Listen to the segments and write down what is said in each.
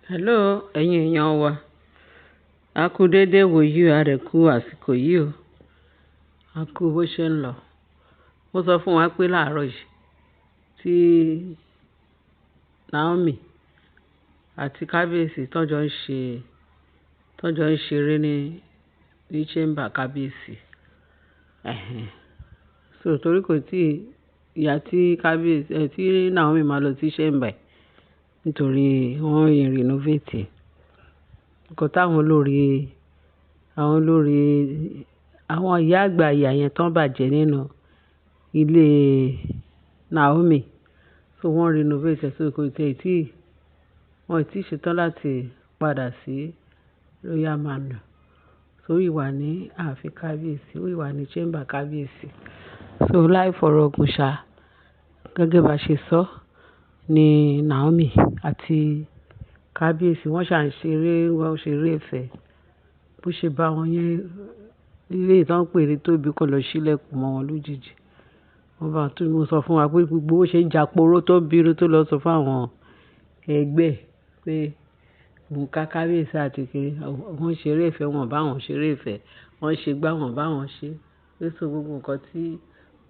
Hello, ẹ̀yin èèyàn wa. A kú dédé wòyí o, a dẹ̀ kú àsìkò yìí o. A kú bó ṣe ń lọ. Mo sọ fún wa pé láàárọ̀ yìí tí Naomi àti Kábíyèsí tọ́jọ́ ń ṣeré ní chamber Kábíyèsí. So torí kò tí ìyá tí Naomi máa lọ sí chamber nítorí wọ́n ń renovate. Nǹkan táwọn àwọn ìyá àgbà ìyá yẹn tán bàjẹ́ nínú ilé Naomi. So wọ́n renovate so kò tí wọ́n ò tí ṣetán láti padà sí Royal Manor. So ó wà ní ààfin Kábíyèsí, ó wà ní chamber Kábíyèsí. So láì fọ̀rọ̀ gùn ṣá, gẹ́gẹ́ bá ṣe sọ ni Naomi àti Kábíyèsí wọ́n ṣà ń ṣeré ìfẹ́. Bó ṣe bá wọn yẹn ilé ìtàn pè ní Tóbi kò lọ sílẹ̀kùn mọ́ wọn lójijì. Mo sọ fún wa pé gbogbo ó ṣe ń jàporó tó bínú tó lọ sọ fún àwọn ẹgbẹ́ pé òun ká Kábíyèsí àti kiri wọ́n ṣeré ìfẹ́, wọn bá wọn ṣeré ìfẹ́, wọ́n ṣe gbá wọn bá wọn ṣe. Pé so gbogbo nǹkan tí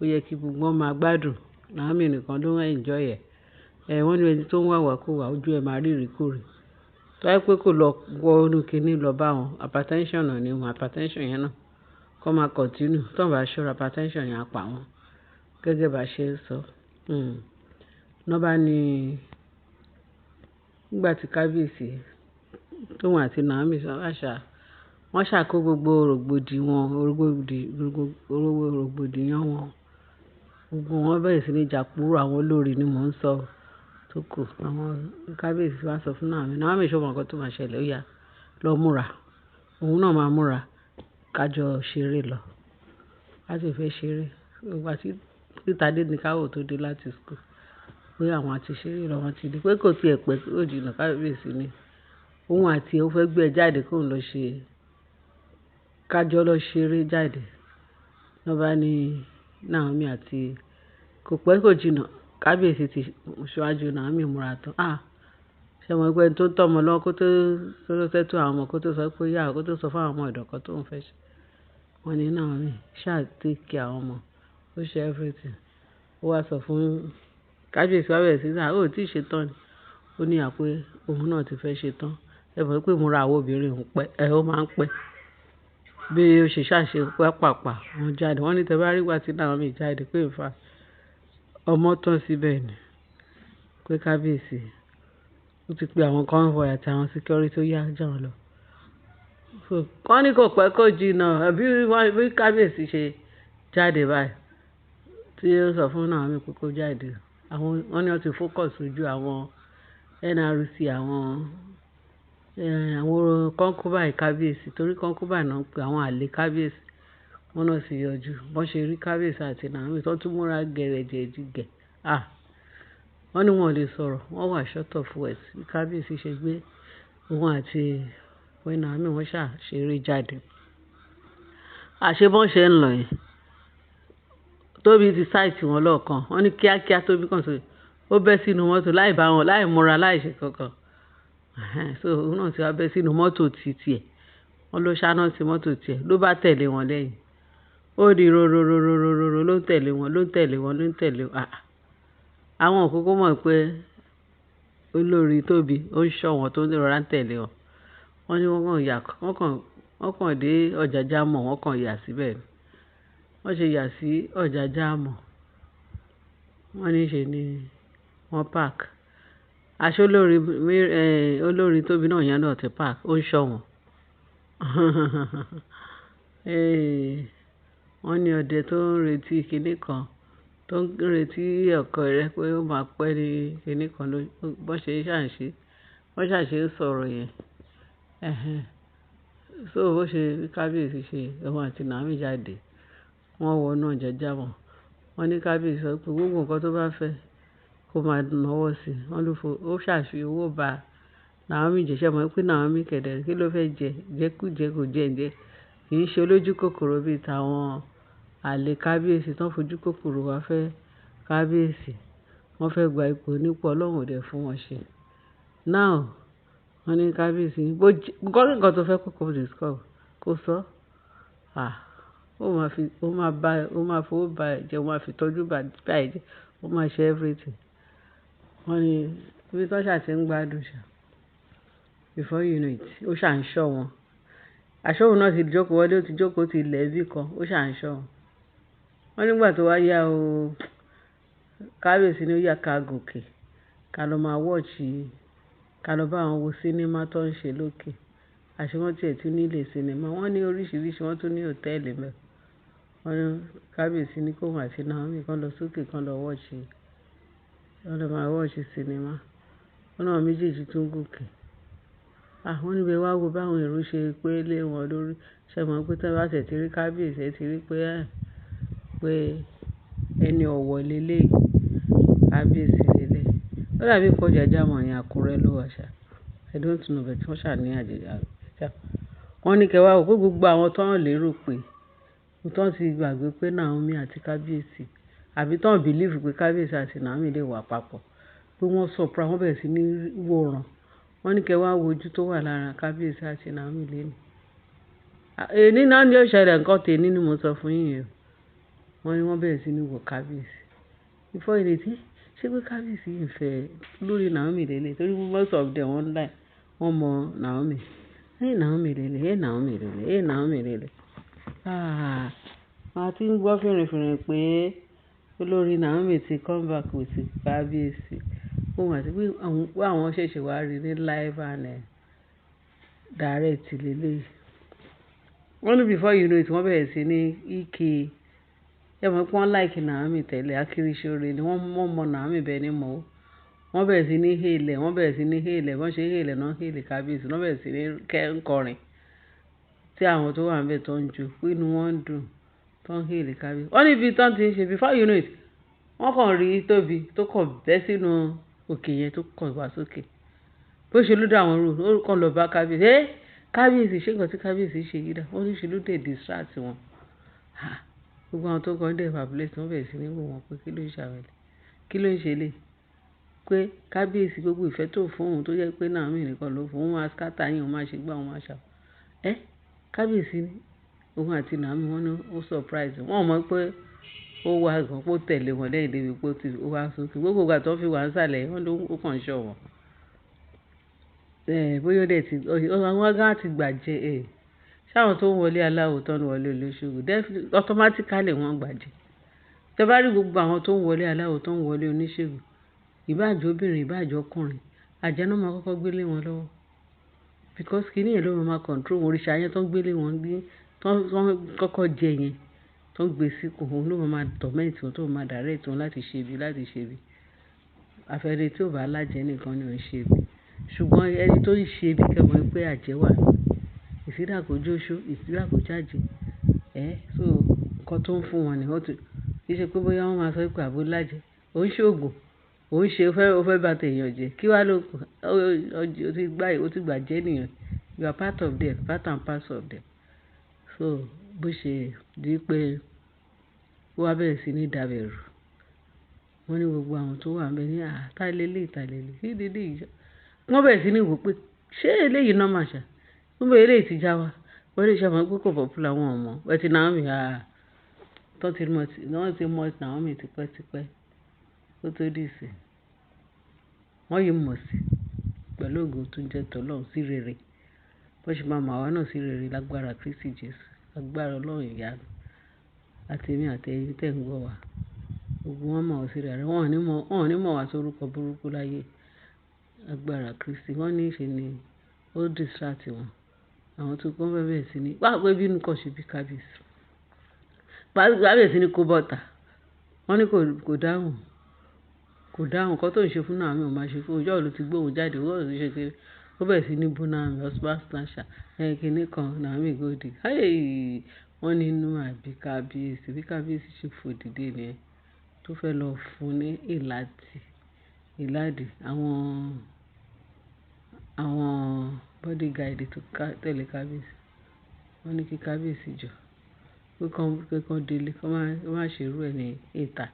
ó yẹ kí gbogbo wọn máa gbádùn Naomi nìkan ló ń enjoy ẹ̀. Wọ́n ní ẹni tó ń wàwá kó wà ojú ẹ̀ máa rí ìrìkúrì. Tó yẹ pé kò lọ wọ inú kinní lọ bá wọn, hypertension náà ni wọn, hypertension yẹn náà kó máa continue. Tó ń bá ṣọ́ra hypertension yẹn á pa wọ́n. Gẹ́gẹ́ bá ṣe ń sọ. Nọ́bá ni nígbà tí Kábíyèsí tóun àti Naomi wọ́n ṣàkó gbogbo rògbòdìyàn wọn. Gbogbo wọn bẹ̀rẹ̀ sí ní jàporó àwọn olórí ni mò ń sọ tó kù. Àwọn Kábíyèsí wá sọ fún Naomi ṣé o mọ nǹkan tó máa ṣẹlẹ̀ ó yá lọ múra. Òun náà máa múra kájọ ṣeré lọ. Láti fẹ́ ṣeré. Ìgbà tí Tádé ní káwọ̀ tó dé láti school pé àwọn àti ṣeré lọ wọ́n ti dé pé kò tí ẹ̀ pẹ́ ó jìnnà Kábíyèsí ni. Òun àti ó fẹ́ gbé ẹ jáde kóun lọ ṣe kájọ lọ ṣeré jáde. Nọ́bá ni Naomi àti kò pẹ́ kò jìnnà Kábíyèsí ti ṣíwájú Naomi múra tán. Ṣé mo gbé ẹni tó ń tọ́mọ lọ́wọ́ kó tó ṣètò àwọn ọmọ kó tó sọ pé yá kó tó sọ fún àwọn ọmọ ìdọ̀kọ̀ tó ń fẹ́ ṣe. Wọ́n ní Naomi ṣáà take care àwọn ọmọ, ó ṣe everything. Ó wá sọ fún Kábíyèsí wá bẹ̀rẹ̀ sí ní ó tí ì ṣe tán ni. Ó ní pé òun náà ti fẹ́ ṣe tán. Ẹ mọ̀ pé múra àwọn obìnrin ó máa ń pẹ́. Bí ó ṣe ṣàṣe pàápàá wọ́n jáde. Wọ́n ní tẹ bá rí ìgbà tí Naomi jáde pé in fact ọmọ tán síbẹ̀ ni. Pé Kábíyèsí ó ti pe àwọn convoy àti àwọn security tó yá jà wọ́n lọ. So wọ́n ní kò pẹ́ kò jìnnà bí Kábíyèsí ṣe jáde báyìí tí ó sọ fún Naomi pé kó jáde. Wọ́n ní wọ́n ti focus ojú àwọn NRC àwọn concubine Kábíyèsí torí concubine náà pé àwọn àlè Kábíyèsí wọ́n náà sì yọjú. Wọ́n ṣe rí Kábíyèsí àti Naomi tó tún múra gẹ̀rẹ̀jẹ̀jigẹ̀. Wọ́n ní wọn ò lè sọ̀rọ̀. Wọ́n wà short of words. Bí Kábíyèsí ṣe gbé òun àti Naomi wọ́n ṣà ṣeré jáde. Àṣé bọ́n ṣe ń lọ yẹn. Tóbi ti sáìtì wọn lọ́ọ̀kan. Wọ́n ní kíákíá Tóbi kàn sórí. Ó bẹ́ sínú mọ́tò láì múra láì ṣe kankan. So òun náà ti wá bẹ́ sínú mọ́tò tiẹ̀. Wọ́n ló ṣáná sí mọ́tò tiẹ̀ ló bá tẹ̀lé wọn lẹ́yìn. Ó di rorororororo ló ń tẹ̀lé wọn. Àwọn òkúkú mọ̀ pé olórí Tóbi ó ń ṣọ́ wọn tó ń rọra ń tẹ̀lé wọn. Wọ́n ní wọ́n kàn dé Ọ̀jájá mọ̀ wọ́n kàn yà síbẹ̀ ni. Wọ́n ṣe yà sí Ọ̀jájá mọ̀. Wọ́n ní ṣe ni wọ́n park. Aṣọ olórí Tóbi náà yẹn náà ti park ó ń ṣọ́ wọn. Wọ́n ní ọdẹ tó ń retí kinní kan tó ń retí ọkọ rẹ̀ pé ó máa pẹ́ ní kinní kan bọ́n ṣàṣe ń sọ̀rọ̀ yẹn. So bó ṣe Kábíyèsí ṣe òun àti Naomi jáde. Wọ́n wọnú Ọ̀jájá mọ̀. Wọ́n ní Kábíyèsí sọ pé gbogbo nǹkan tó bá fẹ́ kó máa náwó sí i. Wọ́n ó ṣàfi owó ba Naomi jẹ́. Ṣé mọ̀ pé Naomi kẹ̀dẹ̀ kí ló fẹ́ jẹ? Jẹkújẹ kò jẹ́ ǹjẹ́. Kì í ṣe olójú kòkòrò bíi tàwọn àlè Kábíyèsí tó ń fojú kòkòrò wá fẹ́ Kábíyèsí. Wọ́n fẹ́ gba ipò nípò Ọlọ́run ò dẹ̀ fún wọn ṣe. Now wọ́n ní kábíyèsí nǹkan tó fẹ́ kó discover kó sọ ó máa fowó ba ẹ̀ jẹ́ ó máa fi tọ́jú ba ẹ̀ jẹ́ ó máa ṣe everything. Wọ́n ní ibi tó ṣà ti ń gbádùn ṣá before you know it ó ṣà ń ṣọ́ wọn. Àṣọ́hun náà ti jókòó wọlé ó ti jókòó ti ilẹ̀ bí kan ó ṣà ń ṣọ́ wọn. Wọ́n nígbà tó wá yá o kábíyèsí ni ó yá ká gòkè ká lọ máa wọ́ọ̀chì ká lọ bá àwọn wo sinimá tó ń ṣe lókè. Àṣé wọ́n tiẹ̀ tún nílé sinimá wọ́n ní oríṣiríṣi wọ́n tún ní hòtẹ́ẹ̀lì mẹ́. Wọ́n ní kábíyèsí ní kóhun àti Naomi kan lọ sókè kan lọ máa wọ́ọ̀chì sinimá. Wọ́n náà méjèèjì tún gòkè. Wọ́n níbẹ̀ wá wo báwọn èrò ṣe pé lé wọn lórí ṣe mọ̀ pé tí wọ́n bá tẹ̀ ti rí kábíyèsí ẹ ti rí pé ẹni ọ̀wọ̀ lélẹ̀ kábíyèsí lélẹ̀. Ó dàbí kó Ọjájá mọ̀ ní Àkúrẹ́ ló wà ṣá. I don't know but wọ́n ṣà ní Ọjájá. Wọ́n ní kẹwàá wò pé gbogbo àwọn tó ń lérò pé tó ti gbàgbé pé Naomi àti kábíyèsí àbí tó ń believe pé kábíyèsí àti Naomi lè wà papọ̀ pé wọ́n surprise wọ́n bẹ̀rẹ̀ sí ní wòran. Wọ́n ní kẹwàá wo ojú tó wà lára kábíyèsí àti Naomi lẹ́nu. Èní náà ni ó ṣẹlẹ̀ nǹkan tèmi ni mo sọ fún yín o. Wọ́n ní wọ́n bẹ̀rẹ̀ sí ní wo kábíyèsí. Before you know it ṣé pé kábíyèsí yìí fẹ́ lórí Naomi lélẹ̀ torí most of them wọ́n mọ Naomi. Naomi lélẹ̀ Naomi lélẹ̀ Naomi lélẹ̀. Màá ti ń gbọ́ fìrìfìrì pé olórí Naomi ti come back with kábíyèsí. Ohun àti pé àwọn ṣẹ̀ṣẹ̀ wá rí ní live and direct lélẹ̀. Wọ́n ní before you know it wọ́n bẹ̀rẹ̀ sí ní ike. Ẹ mọ̀ pé wọ́n like Naomi tẹ́lẹ̀ Akíríṣóre ni wọ́n mọ Naomi bẹ́ẹ̀ ni mọ̀ ó. Wọ́n bẹ̀rẹ̀ sí ní hélẹ̀ wọ́n ṣe hélẹ̀ náà hélẹ̀ kábíyèsí wọ́n bẹ̀rẹ̀ sí ní kọrin tí àwọn tó wà níbẹ̀ tó ń jó pé inú wọn ń dùn tó ń hélẹ̀ kábíyèsí. Wọ́n níbi tán ti ń ṣe before you know it wọ́n kàn rí Tóbi tó kàn bẹ́ sínú òkè yẹn tó kàn wá sókè bó ṣe ló dá àwọn rò ó kàn lọ bá kábíyèsí kábíyèsí ṣé nǹkan tí kábíyèsí ṣe yìí dá wọ́n ní ṣe ló dé distract wọn. Gbogbo àwọn tó kàn dé fàbílẹ̀tì wọ́n bẹ̀rẹ̀ sí ní wò wọ́n pé kí ló ń ṣàwẹ̀lẹ̀ kí ló ń ṣe lè pé kábíyèsí gbogbo ìfẹ́ tó fún òun tó jẹ́ pé Naomi nìkan ló fún òun máa scatter yín òun máa ṣe gbá òun máa ṣà kábíyèsí ni òun àti Naomi wọ́n ní ó surprise wọ́n mọ̀ pé ó wá gan pé ó tẹ̀lé wọn lẹ́yìn débi pé ó wá sókè gbogbo ìgbà tó fi wà ń sàlẹ̀ wọ́n ló kàn ṣọ̀ wọ́n. Bóyá ó dẹ̀ ti àwọn gán ti gbàjẹ́ ṣáwọn tó ń wọlé aláwo tó ń wọlé olóṣogbo automatically wọ́n gbàjẹ́. Tẹ́ bá rí gbogbo àwọn tó ń wọlé aláwo tó ń wọlé oníṣègùn ìbáàjẹ́ obìnrin ìbáàjẹ́ ọkùnrin àjẹ́ náà máa kọ́kọ́ gbélé wọn lọ́wọ́ because kí nìyẹn ló máa control òrìṣà yẹn tó ń gbélé wọn gbé tó ń kọ́kọ́ jẹ yẹn tó ń gbé síkùn òun ló máa torment wọn tó máa direct wọn láti ṣe ibi àfẹ́rẹ́ tí ò bá lájẹ́ nìkan ni ò ń ṣe ibi ṣùgbọ́n ẹni tó ń ṣe ibi kẹ́mọ̀ pé àjẹ́ wà ìsídà kò jóṣó ìsídà kò jáde so nǹkan tó ń fún wọn ni kì í ṣe pé bóyá wọ́n máa sọ pé àbó lájẹ́ òun ṣoògùn òun ṣe ó fẹ́ bá tèèyàn jẹ́ kí wá ló ó ti gbà jẹ́ nìyẹn you are part of them part and parcel of them so bó ṣe di pé ó wá bẹ̀rẹ̀ sí ní dàbẹ̀rù wọ́n ní gbogbo àwọn tó wà ńbẹ̀ ní tálélé kí dédé yìí wọ́n bẹ̀rẹ̀ sí ní wò pé ṣé eléyìí náà máa ṣá wọ́n bẹ̀rẹ̀ eléyìí ti já wa wọ́n lè ṣe àwọn pé kò pọ̀pùlà wọn ọmọ ẹ ti Naomi wọ́n ti mọ Naomi tipẹ́tipẹ́ ó tó dì sí wọ́n yìí mọ̀ sí pẹ̀lú ògo tó ń jẹ́ tọ́lọ́run sí rere bó ṣe máa mọ̀ àwa náà sí rere lágbára Kristi Jésù lágbára Ọlọ́run ìyanu àtèmi àtẹ̀yin tẹ̀ ń gbọ́ wa gbogbo wọn mọ̀ sí rere wọn ò ní mọ̀ wá sórúkọ burúkú láyé lágbára Kristi wọ́n ní ṣe ni ó distract wọn àwọn tó kọ́ bẹ̀rẹ̀ sí ní wá pé bínú kọ̀ ṣe bí kábíyèsí sí ní kó bọ́ta wọ́n ní kò dáhùn kan tó ń ṣe fún Naomi ò máa ṣe fún ọjọ́ ló ti gbóhùn jáde ó bẹ̀rẹ̀ sí ṣe kéré ó bẹ̀rẹ̀ sí ní bú Naomi husband snatcher kìíní kan Naomi gòdì wọ́n ní inú àbí kábíyèsí bí kábíyèsí ṣe fò dìde nìyẹn tó fẹ́ lọ fún ní ìlàdì àwọn bodyguard tó tẹ̀lé kábíyèsí wọ́n ní kí kábíyèsí jọ pé kán délé kán má ṣerú ẹ̀ ní ìta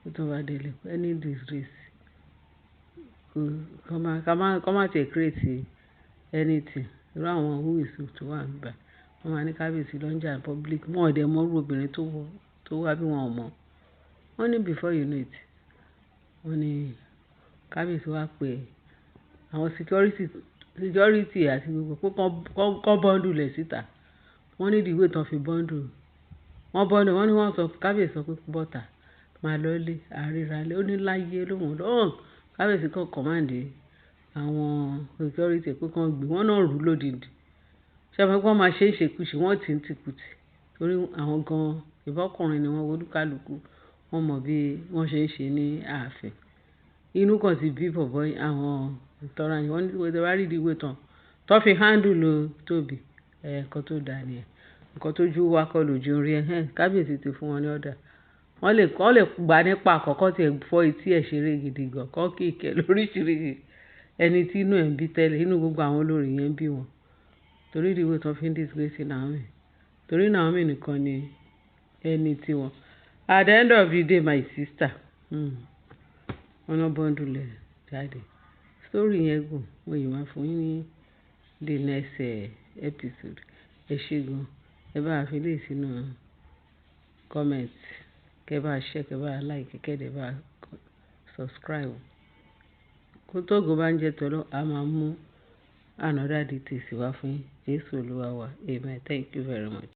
pé tó bá délé any disgrace kán má tiẹ̀ create anything. Irú àwọn who is who tó wà níbẹ̀. Wọ́n máa ní kábíyèsí ló ń jà ní public. Wọn ò dẹ̀ mọ irú obìnrin tó wá bí wọn ò mọ̀. Wọ́n ní before you know it, wọ́n ní kábíyèsí wá pé àwọn security àti gbogbo pé kọ́ bọ́ńdù lẹ̀ síta. Wọ́n ní ìdíwé tán fi bọ́ńdù. Wọ́n ní wọ́n sọ kábíyèsí sọ pé bọ́tà máa lọlé àríra lé. Ó ní láyé lóhùn lọ́hùn. Kábíyèsí kan command àwọn security pé kán gbé. Wọ́n náà rú lódindi. Ṣé ẹ mọ̀ pé wọ́n máa ṣe é ṣekúṣe, wọ́n tì ń tìkùtì. Torí àwọn gan-an ìbọ́kùnrin ni wọ́n olúkálùkù. Wọ́n mọ bí wọ́n ṣe ń ṣe ní ààfin. Inú kan ti bí bọ̀bọ́ àwọn ìtọ́ra yẹn. Wọ́n ní wọ́n ti wá rí ìdíwé tán. Tó fi handle lo Tóbi. Nǹkan tó dáa nìyẹn. Nǹkan tó jú wa kọ́ lójú orí ẹ̀. Kábíyèsí ti fún wọn ní ọ̀dà. Wọ́n lè gbà nípa àkọ́kọ́ tí ẹ̀ fọ́ etí ẹ̀ ṣeré gidi gan. Kọ́ kíkẹ́ lóríṣiríṣi. Ẹni tí inú ẹ̀ ń bí tẹ́lẹ̀, inú gbogbo àwọn olórí yẹn ń bí wọn. Torí ìdíwé tán fi ń disgrace Naomi. Torí Naomi nìkan ni ẹni tí wọn. At the end of the day, my sister, wọ́n náà bọ́ńdù lẹ̀ jáde. Story yẹn gùn. Mo yìí máa fún yín ní the next episode. Ẹ ṣé gan. Ẹ bá fi lè sínú comment. Kẹ́ bá share, kẹ́ bá like, kẹ́ dẹ̀ bá subscribe. Kó tó go bá ń jẹ́ tọ́lọ́, a máa mú another details wá fún yín. Jésù Olúwa wa. Amen. Thank you very much.